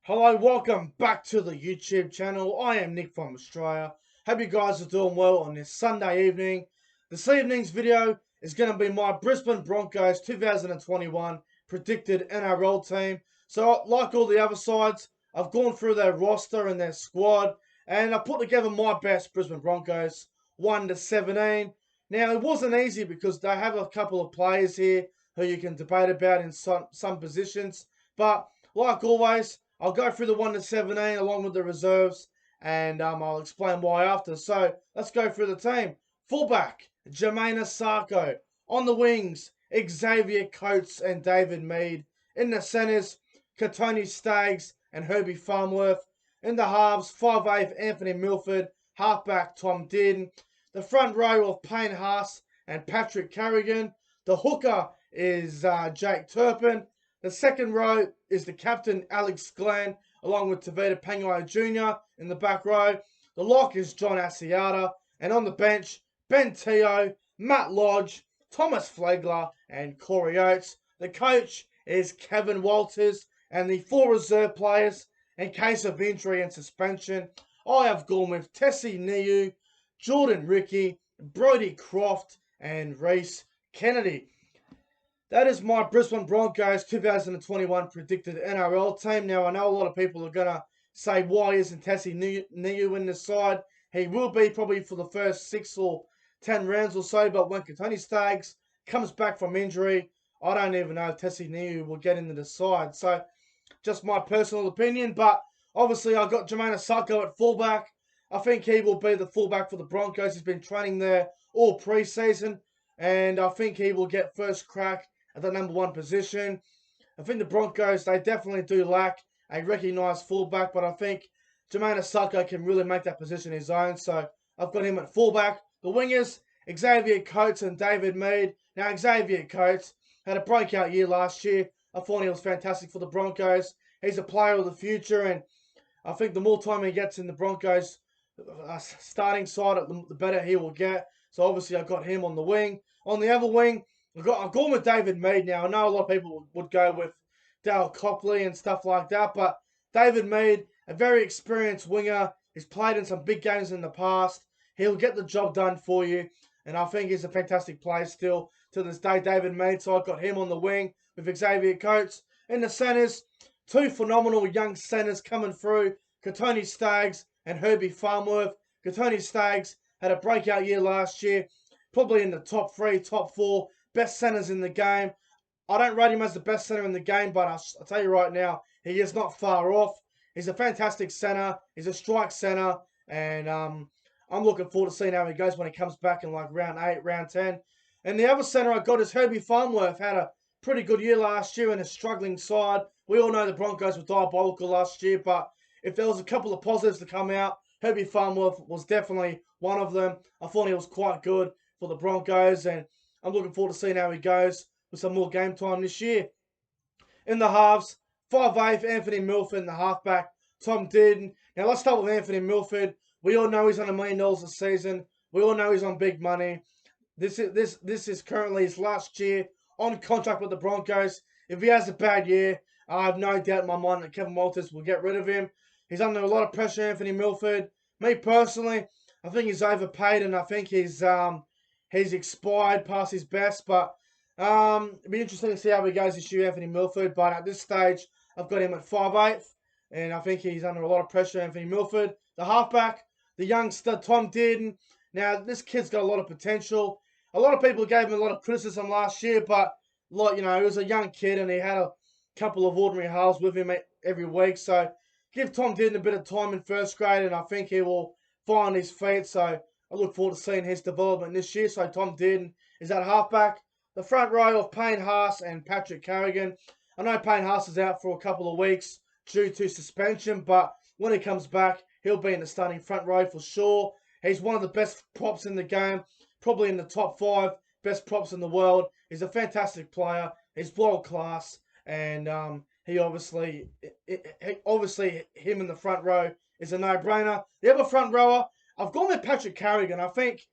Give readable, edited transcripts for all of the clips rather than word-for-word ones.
Hello, welcome back to the YouTube channel. I am Nick from Australia. Hope you guys are doing well on this Sunday evening. This evening's video is going to be my Brisbane Broncos 2021 predicted NRL team. So, like all the other sides, I've gone through their roster and their squad, and I put together my best Brisbane Broncos 1 to 17. Now, it wasn't easy because they have a couple of players here who you can debate about in some positions, but like always, I'll go through the 1 to 17 along with the reserves, and I'll explain why after. So let's go through the team. Fullback, Jermaine Asako. On the wings, Xavier Coates and David Mead. In the centres, Katoni Staggs and Herbie Farmworth. In the halves, 5'8" Anthony Milford. Halfback, Tom Dearden. The front row of Payne Haas and Patrick Carrigan. The hooker is Jake Turpin. The second row is the captain, Alex Glenn, along with Tavita Pangai Jr. in the back row. The lock is John Asiata. And on the bench, Ben Teo, Matt Lodge, Thomas Flegler, and Corey Oates. The coach is Kevin Walters. And the four reserve players, in case of injury and suspension, I have gone with Tessie Niu, Jordan Ricky, Brodie Croft, and Rhys Kennedy. That is my Brisbane Broncos 2021 predicted NRL team. Now, I know a lot of people are going to say, why isn't Tessie Niu in this side? He will be probably for the first 6 or 10 rounds or so, but when Katoni Staggs comes back from injury, I don't even know if Tessie Niu will get into the side. So, just my personal opinion, but obviously I've got Jermaine Asako at fullback. I think he will be the fullback for the Broncos. He's been training there all pre-season, and I think he will get first crack at the number 1 position. I think the Broncos, they definitely do lack a recognised fullback, but I think Jermaine Asako can really make that position his own, so I've got him at fullback. The wingers, Xavier Coates and David Mead. Now, Xavier Coates had a breakout year last year. I thought he was fantastic for the Broncos. He's a player of the future, and I think the more time he gets in the Broncos starting side, the better he will get. So obviously I've got him on the wing. On the other wing, I've gone with David Mead now. I know a lot of people would go with Dale Copley and stuff like that, but David Mead, a very experienced winger. He's played in some big games in the past. He'll get the job done for you, and I think he's a fantastic player still to this day, David Mead. So I've got him on the wing with Xavier Coates. In the centres, 2 phenomenal young centres coming through, Katoni Staggs and Herbie Farmworth. Katoni Staggs had a breakout year last year, probably in the top 3, top 4 best centres in the game. I don't rate him as the best centre in the game, but I'll tell you right now, he is not far off. He's a fantastic centre. He's a strike centre, and I'm looking forward to seeing how he goes when he comes back in like round 8, round 10. And the other centre I got is Herbie Farmworth. Had a pretty good year last year in a struggling side. We all know the Broncos were diabolical last year, but if there was a couple of positives to come out, Herbie Farmworth was definitely one of them. I thought he was quite good for the Broncos, and I'm looking forward to seeing how he goes with some more game time this year. In the halves, 5'8" Anthony Milford in the halfback, Tom Dearden. Now let's start with Anthony Milford. We all know he's on $1 million a season. We all know he's on big money. This is currently his last year on contract with the Broncos. If he has a bad year, I have no doubt in my mind that Kevin Walters will get rid of him. He's under a lot of pressure, Anthony Milford. Me personally, I think he's overpaid, and I think he's expired past his best. But it'll be interesting to see how he goes this year, Anthony Milford. But at this stage, I've got him at 5'8", and I think he's under a lot of pressure, Anthony Milford. The halfback, the youngster, Tom Dearden. Now, this kid's got a lot of potential. A lot of people gave him a lot of criticism last year, but like, he was a young kid and he had a couple of ordinary halves with him every week. So give Tom Dearden a bit of time in first grade, and I think he will find his feet. So I look forward to seeing his development this year. So Tom Dearden is at halfback. The front row of Payne Haas and Patrick Carrigan. I know Payne Haas is out for a couple of weeks due to suspension, but when he comes back, he'll be in the starting front row for sure. He's one of the best props in the game, probably in the top 5 best props in the world. He's a fantastic player. He's world class, and he obviously him in the front row is a no-brainer. The other front rower, I've gone with Patrick Carrigan. I think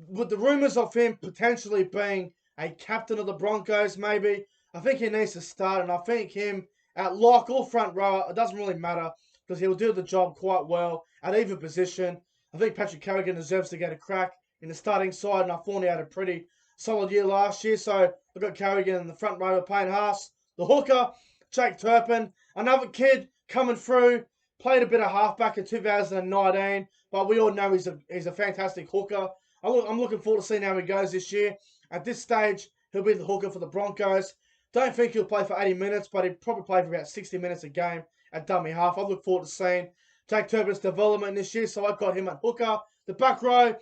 with the rumours of him potentially being a captain of the Broncos, maybe, I think he needs to start, and I think him At lock or front row, it doesn't really matter because he'll do the job quite well at either position. I think Patrick Carrigan deserves to get a crack in the starting side, and I thought he had a pretty solid year last year. So I've got Carrigan in the front row with Payne Haas. The hooker, Jake Turpin, another kid coming through, played a bit of halfback in 2019, but we all know he's a fantastic hooker. I'm looking forward to seeing how he goes this year. At this stage, he'll be the hooker for the Broncos. Don't think he'll play for 80 minutes, but he'll probably play for about 60 minutes a game at dummy half. I look forward to seeing Jake Turpin's development this year, so I've got him at hooker. The back row,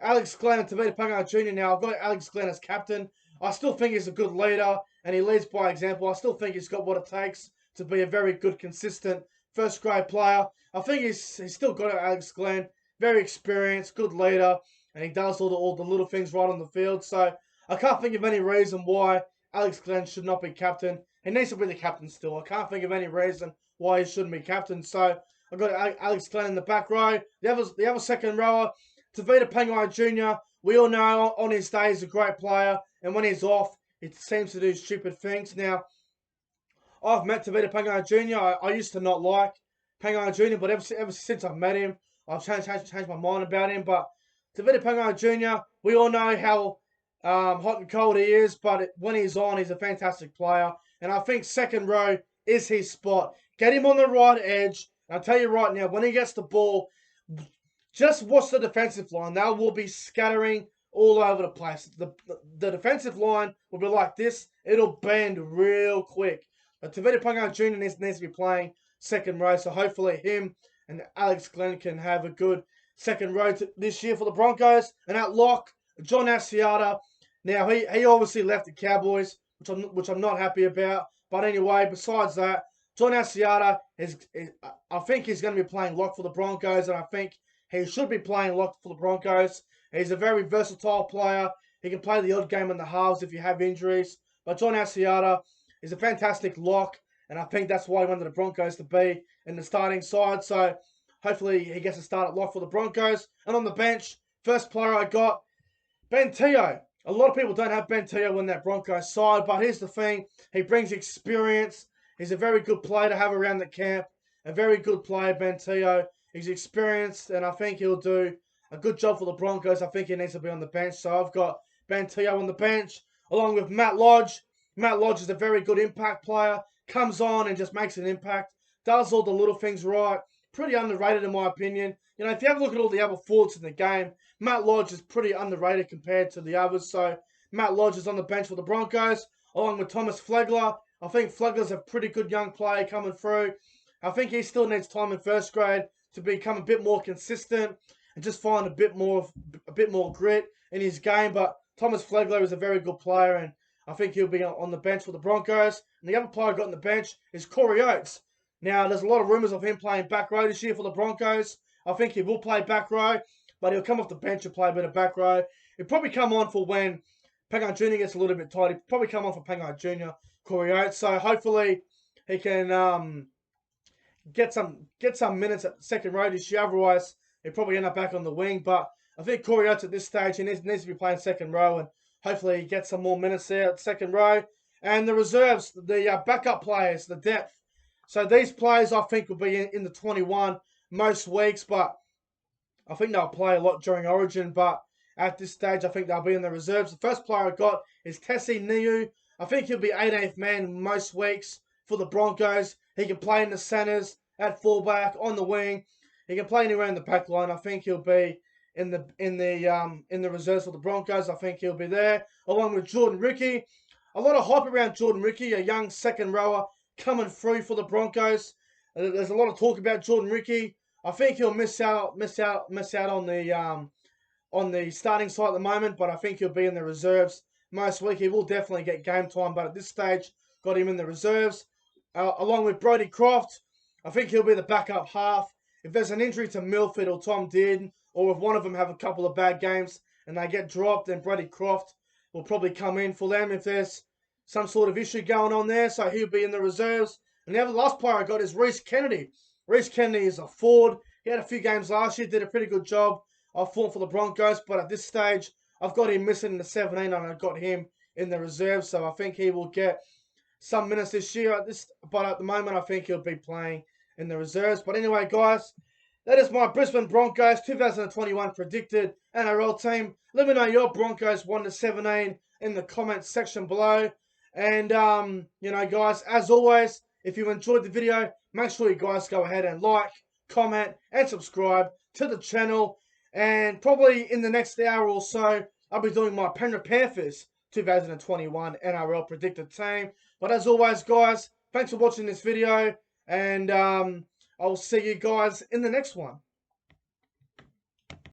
Alex Glenn and Tavita Pangai Jr. Now, I've got Alex Glenn as captain. I still think he's a good leader, and he leads by example. I still think he's got what it takes to be a very good, consistent first-grade player. I think he's still got it, Alex Glenn. Very experienced, good leader, and he does all the little things right on the field. So I can't think of any reason why Alex Glenn should not be captain. He needs to be the captain still. I can't think of any reason why he shouldn't be captain. So I've got Alex Glenn in the back row. The other second rower, Tavita Pangai Jr. We all know on his day he's a great player, and when he's off, he seems to do stupid things. Now, I've met Tavita Pangai Jr. I used to not like Pangai Jr., but ever since I've met him, I've changed my mind about him. But Tavita Pangai Jr., we all know how hot and cold he is, but when he's on, he's a fantastic player. And I think second row is his spot. Get him on the right edge. And I'll tell you right now, when he gets the ball, just watch the defensive line. They will be scattering all over the place. The defensive line will be like this. It'll bend real quick. But Tavita Pangai Jr. needs to be playing second row, so hopefully him and Alex Glenn can have a good second row this year for the Broncos. And at lock, John Asiata. Now, he obviously left the Cowboys, which I'm not happy about. But anyway, besides that, John Asiata, I think he's going to be playing lock for the Broncos, and I think he should be playing lock for the Broncos. He's a very versatile player. He can play the odd game in the halves if you have injuries. But John Asiata is a fantastic lock, and I think that's why he wanted the Broncos to be in the starting side. So hopefully he gets a start at lock for the Broncos. And on the bench, first player I got, Ben Teo. A lot of people don't have Ben Teo in that Broncos side, but here's the thing. He brings experience. He's a very good player to have around the camp. A very good player, Ben Teo. He's experienced, and I think he'll do a good job for the Broncos. I think he needs to be on the bench. So I've got Ben Teo on the bench, along with Matt Lodge. Matt Lodge is a very good impact player. Comes on and just makes an impact. Does all the little things right. Pretty underrated in my opinion. You know, if you have a look at all the other forwards in the game, Matt Lodge is pretty underrated compared to the others. So Matt Lodge is on the bench for the Broncos, along with Thomas Flegler. I think Flegler's a pretty good young player coming through. I think he still needs time in first grade to become a bit more consistent and just find a bit more grit in his game. But Thomas Flegler is a very good player, and I think he'll be on the bench for the Broncos. And the other player I got on the bench is Corey Oates. Now, there's a lot of rumours of him playing back row this year for the Broncos. I think he will play back row, but he'll come off the bench and play a bit of back row. He'll probably come on for when Pangai Jr. gets a little bit tight. He'll probably come on for Pangai Jr., Corey Oates. So hopefully he can get some minutes at second row this year. Otherwise, he'll probably end up back on the wing. But I think Corey Oates at this stage, he needs to be playing second row, and hopefully he gets some more minutes there at second row. And the reserves, the backup players, the depth. So these players I think will be in the 21 most weeks, but I think they'll play a lot during Origin. But at this stage, I think they'll be in the reserves. The first player I got is Tessie Niu. I think he'll be 18th man most weeks for the Broncos. He can play in the centres, at fullback, on the wing. He can play anywhere in the back line. I think he'll be in the reserves for the Broncos. I think he'll be there, along with Jordan Ricky. A lot of hype around Jordan Ricky, a young second rower coming through for the Broncos. There's a lot of talk about Jordan Ricky. I think he'll miss out on the starting side at the moment, but I think he'll be in the reserves most week. He will definitely get game time, but at this stage, got him in the reserves. Along with Brodie Croft, I think he'll be the backup half. If there's an injury to Milford or Tom Dearden, or if one of them have a couple of bad games and they get dropped, then Brodie Croft will probably come in for them if there's some sort of issue going on there. So he'll be in the reserves. And the other last player I got is Rhys Kennedy. Rhys Kennedy is a forward. He had a few games last year, did a pretty good job of form for the Broncos, but at this stage, I've got him missing in the 17 and I've got him in the reserves. So I think he will get some minutes this year. But at the moment, I think he'll be playing in the reserves. But anyway, guys, that is my Brisbane Broncos 2021 predicted NRL team. Let me know your Broncos 1-17 in the comments section below. And, you know, guys, as always, if you enjoyed the video, make sure you guys go ahead and like, comment, and subscribe to the channel. And probably in the next hour or so, I'll be doing my Penrith Panthers 2021 NRL predicted team. But as always, guys, thanks for watching this video. And I'll see you guys in the next one.